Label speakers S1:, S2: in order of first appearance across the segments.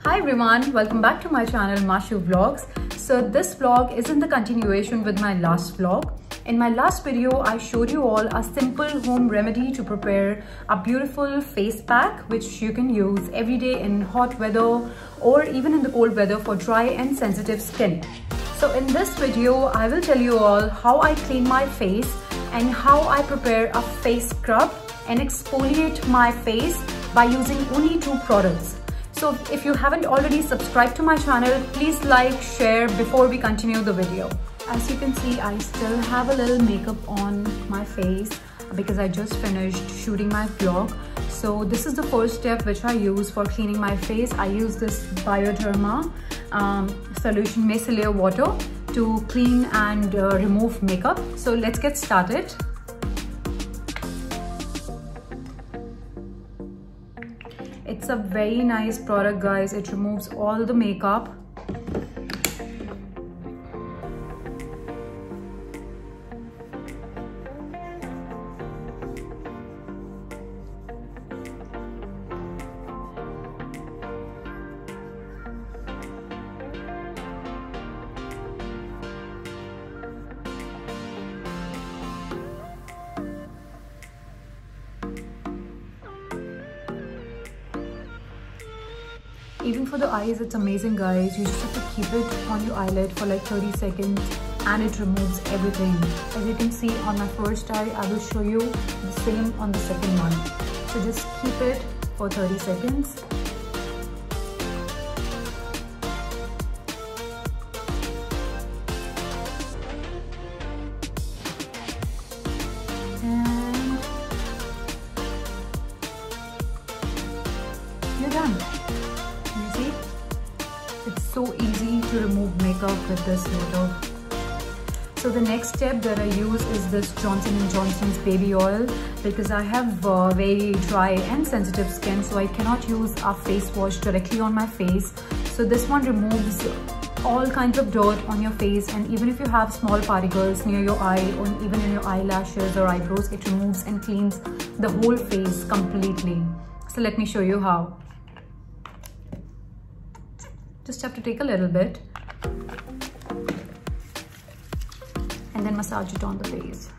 S1: Hi everyone, welcome back to my channel Mashu Vlogs. So this vlog is in the continuation with my last vlog. In my last video, I showed you all a simple home remedy to prepare a beautiful face pack which you can use every day in hot weather or even in the cold weather for dry and sensitive skin. So in this video, I will tell you all how I clean my face and how I prepare a face scrub and exfoliate my face by using only 2 products. So if you haven't already subscribed to my channel, please like, share before we continue the video. As you can see, I still have a little makeup on my face because I just finished shooting my vlog. So this is the first step which I use for cleaning my face. I use this Bioderma solution micellar water to clean and remove makeup. So let's get started. It's a very nice product, guys. It removes all the makeup. Even for the eyes, it's amazing, guys. You just have to keep it on your eyelid for like 30 seconds and it removes everything. As you can see on my first eye, I will show you the same on the second one. So just keep it for 30 seconds. And you're done. It's so easy to remove makeup with this water. So the next step that I use is this Johnson & Johnson's baby oil because I have very dry and sensitive skin, so I cannot use a face wash directly on my face. So this one removes all kinds of dirt on your face, and even if you have small particles near your eye or even in your eyelashes or eyebrows, it removes and cleans the whole face completely. So let me show you how. Just have to take a little bit and then massage it on the face.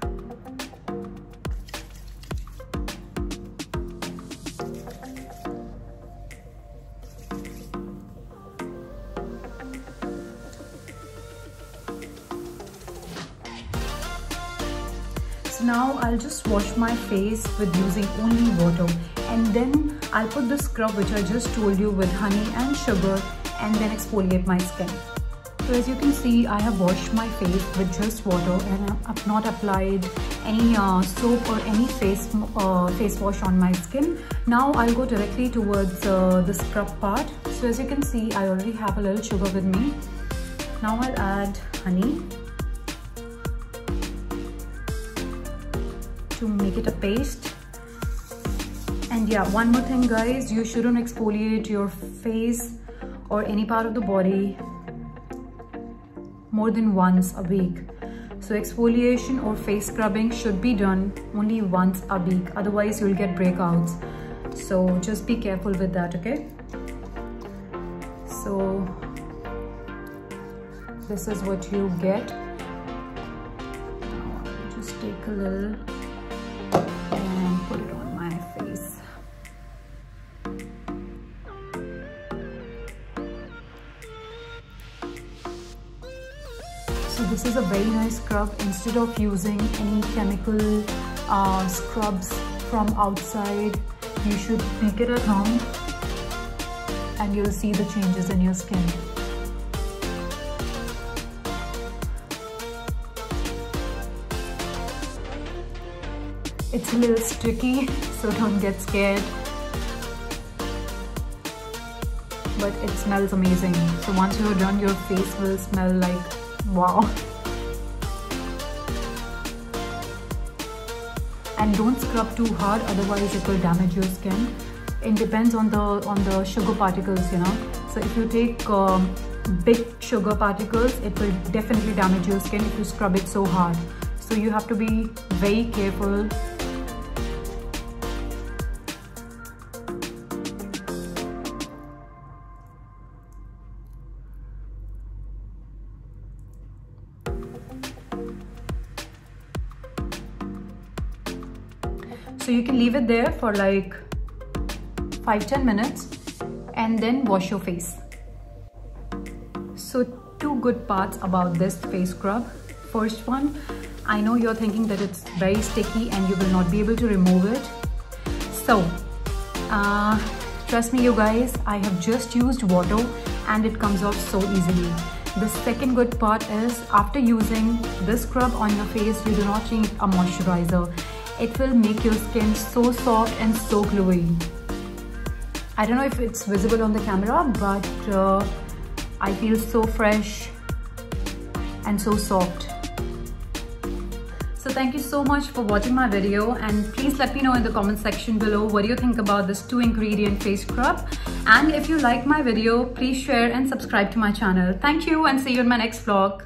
S1: So now I'll just wash my face with using only water, and then I'll put the scrub which I just told you with honey and sugar and then exfoliate my skin. So as you can see, I have washed my face with just water and I've not applied any soap or any face wash on my skin. Now I'll go directly towards the scrub part. So as you can see, I already have a little sugar with me. Now I'll add honey to make it a paste. And yeah, one more thing, guys, you shouldn't exfoliate your face or any part of the body more than once a week. So exfoliation or face scrubbing should be done only once a week, otherwise you'll get breakouts. So just be careful with that, okay? So this is what you get. Now I'll just take a little and put it on my face. So this is a very nice scrub. Instead of using any chemical scrubs from outside, you should make it at home and you'll see the changes in your skin. It's a little sticky, so don't get scared. But it smells amazing. So once you're done, your face will smell like wow. And don't scrub too hard, otherwise it will damage your skin. It depends on the sugar particles, you know. So if you take big sugar particles, it will definitely damage your skin if you scrub it so hard. So you have to be very careful. So you can leave it there for like 5-10 minutes and then wash your face. So two good parts about this face scrub. First one, I know you're thinking that it's very sticky and you will not be able to remove it. So trust me you guys, I have just used water and it comes off so easily. The second good part is after using this scrub on your face, you do not need a moisturizer. It will make your skin so soft and so glowy. I don't know if it's visible on the camera, but I feel so fresh and so soft. So thank you so much for watching my video, and please let me know in the comment section below what do you think about this 2-ingredient face scrub. And if you like my video, please share and subscribe to my channel. Thank you and see you in my next vlog.